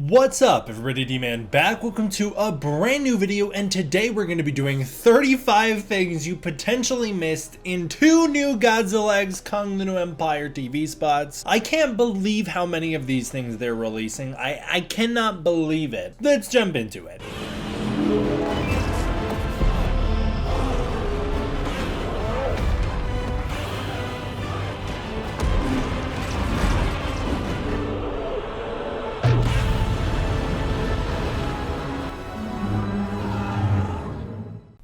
What's up everybody, D-Man back. Welcome to a brand new video, and today we're going to be doing 35 things you potentially missed in two new Godzilla X Kong the New Empire TV spots. I can't believe how many of these things they're releasing. I cannot believe it. Let's jump into it.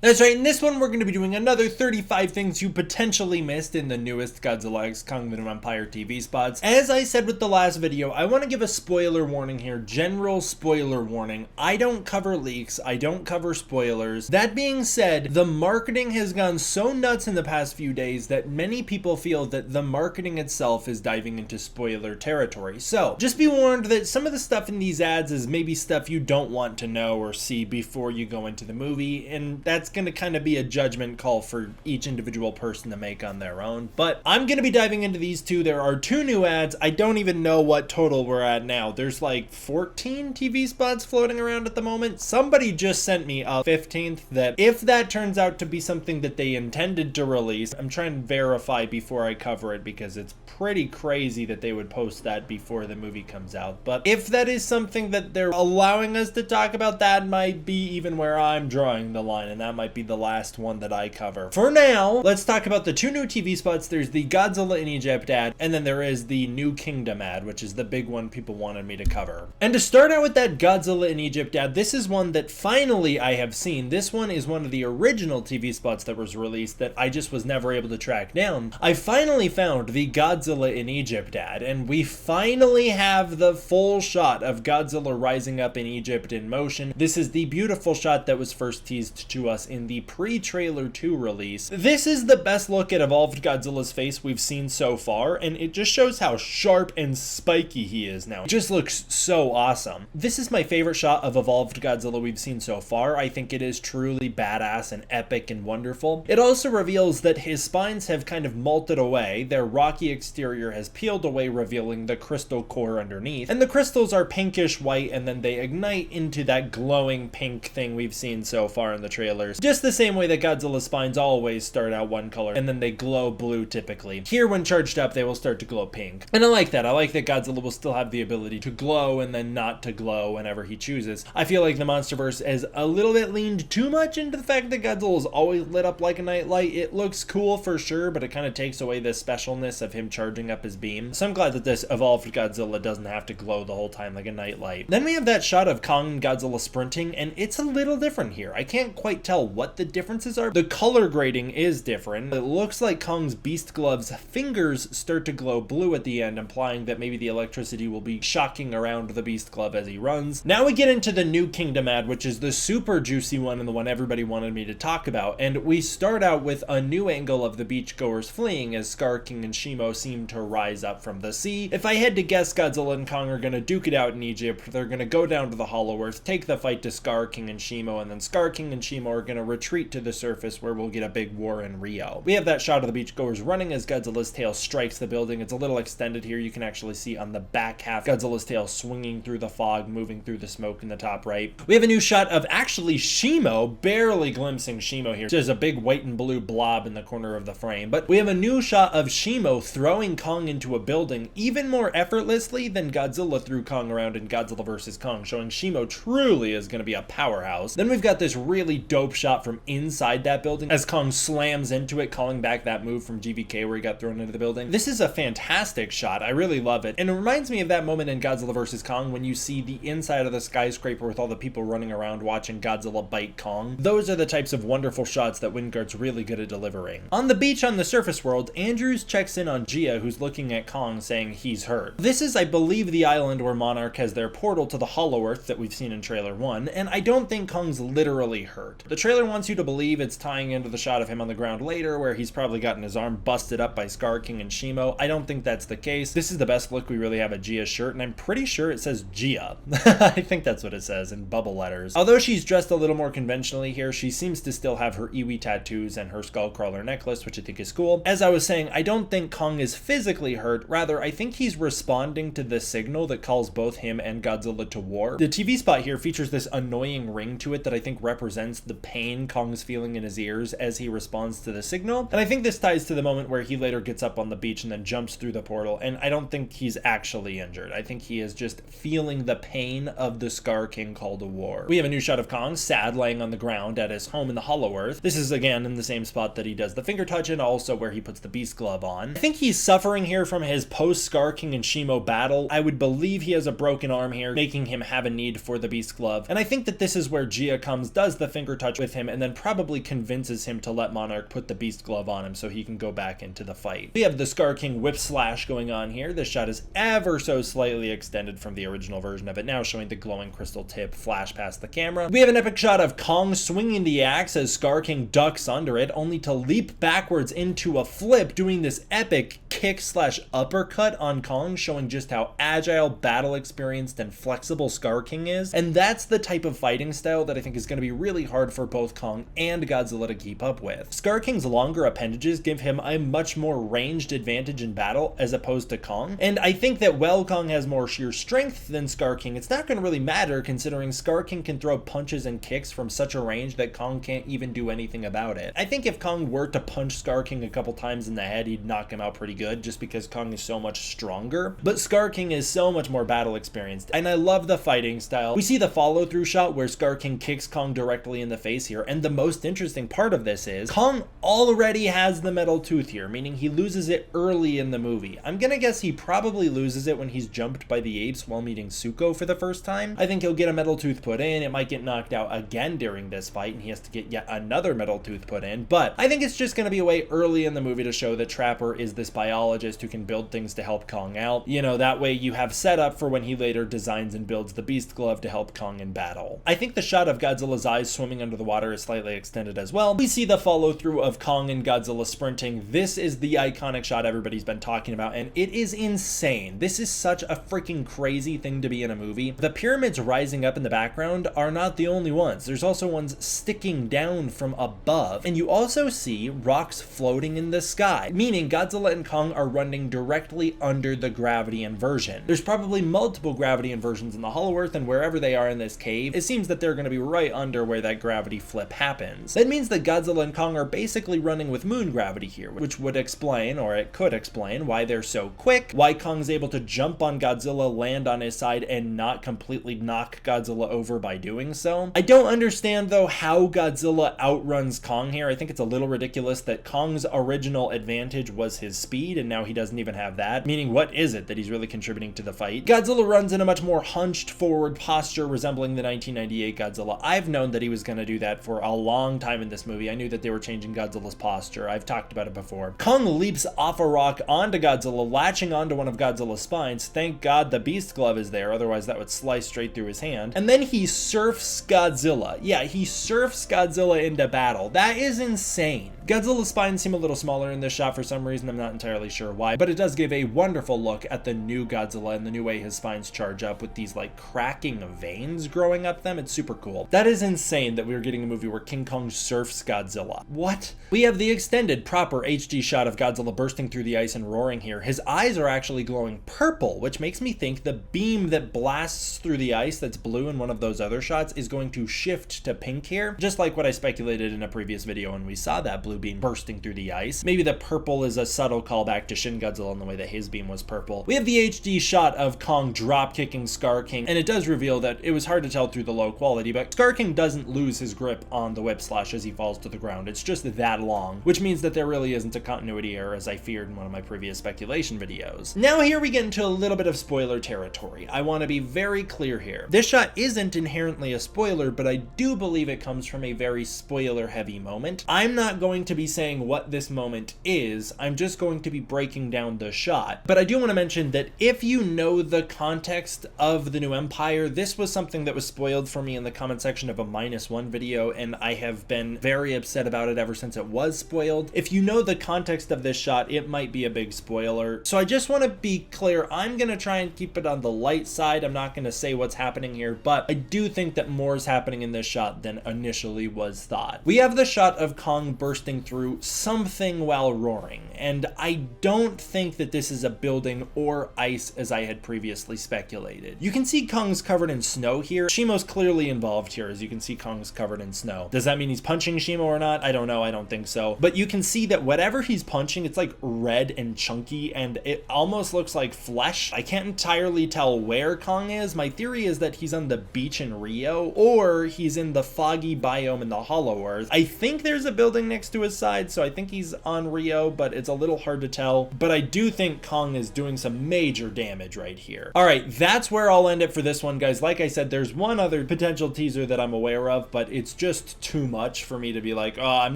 That's right, in this one we're going to be doing another 35 things you potentially missed in the newest Godzilla X Kong the New Empire TV spots. As I said with the last video, I want to give a spoiler warning here, general spoiler warning. I don't cover leaks, I don't cover spoilers. That being said, the marketing has gone so nuts in the past few days that many people feel that the marketing itself is diving into spoiler territory. So, just be warned that some of the stuff in these ads is maybe stuff you don't want to know or see before you go into the movie, and that's going to kind of be a judgment call for each individual person to make on their own. But I'm going to be diving into these two. There are two new ads. I don't even know what total we're at now. There's like 14 TV spots floating around at the moment. Somebody just sent me a 15th that if that turns out to be something that they intended to release, I'm trying to verify before I cover it because it's pretty crazy that they would post that before the movie comes out. But if that is something that they're allowing us to talk about, that might be even where I'm drawing the line, and that might be the last one that I cover. For now, let's talk about the two new TV spots. There's the Godzilla In Egypt ad, and then there is the New Kingdom ad, which is the big one people wanted me to cover. And to start out with that Godzilla In Egypt ad, this is one that finally I have seen. This one is one of the original TV spots that was released that I just was never able to track down. I finally found the Godzilla In Egypt ad, and we finally have the full shot of Godzilla rising up in Egypt in motion. This is the beautiful shot that was first teased to us in the pre-trailer 2 release. This is the best look at evolved Godzilla's face we've seen so far, and it just shows how sharp and spiky he is now. It just looks so awesome. This is my favorite shot of evolved Godzilla we've seen so far. I think it is truly badass and epic and wonderful. It also reveals that his spines have kind of molted away, their rocky exterior has peeled away, revealing the crystal core underneath, and the crystals are pinkish white, and then they ignite into that glowing pink thing we've seen so far in the trailers. Just the same way that Godzilla's spines always start out one color and then they glow blue typically. Here, when charged up, they will start to glow pink. And I like that. I like that Godzilla will still have the ability to glow and then not to glow whenever he chooses. I feel like the MonsterVerse has a little bit leaned too much into the fact that Godzilla is always lit up like a nightlight. It looks cool for sure, but it kind of takes away the specialness of him charging up his beam. So I'm glad that this evolved Godzilla doesn't have to glow the whole time like a nightlight. Then we have that shot of Kong and Godzilla sprinting, and it's a little different here. I can't quite tell what the differences are. The color grading is different. It looks like Kong's Beast Glove's fingers start to glow blue at the end, implying that maybe the electricity will be shocking around the Beast Glove as he runs. Now we get into the New Kingdom ad, which is the super juicy one and the one everybody wanted me to talk about. And we start out with a new angle of the beachgoers fleeing as Skar King and Shimo seem to rise up from the sea. If I had to guess, Godzilla and Kong are going to duke it out in Egypt. They're going to go down to the Hollow Earth, take the fight to Skar King and Shimo, and then Skar King and Shimo are going to retreat to the surface where we'll get a big war in Rio. We have that shot of the beachgoers running as Godzilla's tail strikes the building. It's a little extended here. You can actually see on the back half Godzilla's tail swinging through the fog, moving through the smoke in the top right. We have a new shot of actually Shimo, barely glimpsing Shimo here. There's a big white and blue blob in the corner of the frame, but we have a new shot of Shimo throwing Kong into a building even more effortlessly than Godzilla threw Kong around in Godzilla vs. Kong, showing Shimo truly is going to be a powerhouse. Then we've got this really dope shot from inside that building as Kong slams into it, calling back that move from GVK where he got thrown into the building. This is a fantastic shot. I really love it. And it reminds me of that moment in Godzilla vs. Kong when you see the inside of the skyscraper with all the people running around watching Godzilla bite Kong. Those are the types of wonderful shots that Wingard's really good at delivering. On the beach on the surface world, Andrews checks in on Gia, who's looking at Kong, saying he's hurt. This is, I believe, the island where Monarch has their portal to the Hollow Earth that we've seen in trailer 1, and I don't think Kong's literally hurt. The trailer trailer wants you to believe it's tying into the shot of him on the ground later, where he's probably gotten his arm busted up by Skar King and Shimo. I don't think that's the case. This is the best look we really have at Gia's shirt, and I'm pretty sure it says Gia. I think that's what it says in bubble letters. Although she's dressed a little more conventionally here, she seems to still have her iwi tattoos and her skullcrawler necklace, which I think is cool. As I was saying, I don't think Kong is physically hurt. Rather, I think he's responding to the signal that calls both him and Godzilla to war. The TV spot here features this annoying ring to it that I think represents the pain Kong's feeling in his ears as he responds to the signal. And I think this ties to the moment where he later gets up on the beach and then jumps through the portal, and I don't think he's actually injured. I think he is just feeling the pain of the Skar King call to war. We have a new shot of Kong, sad, laying on the ground at his home in the Hollow Earth. This is again in the same spot that he does the finger touch and also where he puts the beast glove on. I think he's suffering here from his post-Skar King and Shimo battle. I would believe he has a broken arm here, making him have a need for the beast glove. And I think that this is where Gia comes, does the finger touch with him, and then probably convinces him to let Monarch put the beast glove on him so he can go back into the fight. We have the Skar King whip slash going on here. This shot is ever so slightly extended from the original version of it, now showing the glowing crystal tip flash past the camera. We have an epic shot of Kong swinging the axe as Skar King ducks under it, only to leap backwards into a flip, doing this epic kick slash uppercut on Kong, showing just how agile, battle experienced, and flexible Skar King is. And that's the type of fighting style that I think is going to be really hard for both Kong and Godzilla to keep up with. Skar King's longer appendages give him a much more ranged advantage in battle as opposed to Kong. And I think that while Kong has more sheer strength than Skar King, it's not going to really matter considering Skar King can throw punches and kicks from such a range that Kong can't even do anything about it. I think if Kong were to punch Skar King a couple times in the head, he'd knock him out pretty good just because Kong is so much stronger. But Skar King is so much more battle experienced, and I love the fighting style. We see the follow through shot where Skar King kicks Kong directly in the face here, and the most interesting part of this is Kong already has the metal tooth here, meaning he loses it early in the movie. I'm gonna guess he probably loses it when he's jumped by the apes while meeting Zuko for the first time. I think he'll get a metal tooth put in, it might get knocked out again during this fight, and he has to get yet another metal tooth put in, but I think it's just gonna be a way early in the movie to show that Trapper is this biologist who can build things to help Kong out. You know, that way you have set up for when he later designs and builds the beast glove to help Kong in battle. I think the shot of Godzilla's eyes swimming under the water is slightly extended as well. We see the follow through of Kong and Godzilla sprinting. This is the iconic shot everybody's been talking about, and it is insane. This is such a freaking crazy thing to be in a movie. The pyramids rising up in the background are not the only ones. There's also ones sticking down from above, and you also see rocks floating in the sky, meaning Godzilla and Kong are running directly under the gravity inversion. There's probably multiple gravity inversions in the Hollow Earth, and wherever they are in this cave, it seems that they're going to be right under where that gravity flip happens. That means that Godzilla and Kong are basically running with moon gravity here, which would explain, or it could explain, why they're so quick, why Kong's able to jump on Godzilla, land on his side, and not completely knock Godzilla over by doing so. I don't understand though how Godzilla outruns Kong here. I think it's a little ridiculous that Kong's original advantage was his speed, and now he doesn't even have that, meaning what is it that he's really contributing to the fight? Godzilla runs in a much more hunched forward posture resembling the 1998 Godzilla. I've known that he was going to do that for a long time in this movie. I knew that they were changing Godzilla's posture. I've talked about it before. Kong leaps off a rock onto Godzilla, latching onto one of Godzilla's spines. Thank God the beast glove is there, otherwise that would slice straight through his hand. And then he surfs Godzilla. Yeah, he surfs Godzilla into battle. That is insane. Godzilla's spines seem a little smaller in this shot for some reason. I'm not entirely sure why, but it does give a wonderful look at the new Godzilla and the new way his spines charge up with these like cracking veins growing up them. It's super cool. That is insane that we were getting a movie where King Kong surfs Godzilla. What? We have the extended proper HD shot of Godzilla bursting through the ice and roaring here. His eyes are actually glowing purple, which makes me think the beam that blasts through the ice that's blue in one of those other shots is going to shift to pink here, just like what I speculated in a previous video when we saw that blue beam bursting through the ice. Maybe the purple is a subtle callback to Shin Godzilla in the way that his beam was purple. We have the HD shot of Kong drop kicking Skar King, and it does reveal that it was hard to tell through the low quality, but Skar King doesn't lose his grip on the whip slash as he falls to the ground. It's just that long, which means that there really isn't a continuity error as I feared in one of my previous speculation videos. Now here we get into a little bit of spoiler territory. I want to be very clear here. This shot isn't inherently a spoiler, but I do believe it comes from a very spoiler heavy moment. I'm not going to be saying what this moment is, I'm just going to be breaking down the shot. But I do want to mention that if you know the context of the new Empire, this was something that was spoiled for me in the comment section of a -1 video video, and I have been very upset about it ever since it was spoiled. If you know the context of this shot, it might be a big spoiler. So I just want to be clear, I'm going to try and keep it on the light side. I'm not going to say what's happening here, but I do think that more is happening in this shot than initially was thought. We have the shot of Kong bursting through something while roaring, and I don't think that this is a building or ice as I had previously speculated. You can see Kong's covered in snow here. Shimo's clearly involved here, as you can see Kong's covered in snow. Does that mean he's punching Shimo or not? I don't know. I don't think so. But you can see that whatever he's punching, it's like red and chunky, and it almost looks like flesh. I can't entirely tell where Kong is. My theory is that he's on the beach in Rio, or he's in the foggy biome in the Hollow Earth. I think there's a building next to his side, so I think he's on Rio, but it's a little hard to tell. But I do think Kong is doing some major damage right here. All right, that's where I'll end it for this one, guys. Like I said, there's one other potential teaser that I'm aware of, but it's just too much for me to be like, oh, I'm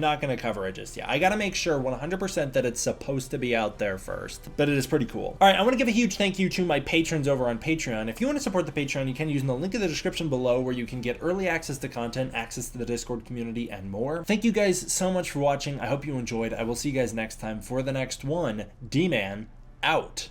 not going to cover it just yet. I got to make sure 100% that it's supposed to be out there first, but it is pretty cool. All right, I want to give a huge thank you to my patrons over on Patreon. If you want to support the Patreon, you can use the link in the description below, where you can get early access to content, access to the Discord community, and more. Thank you guys so much for watching. I hope you enjoyed. I will see you guys next time for the next one. D-Man out.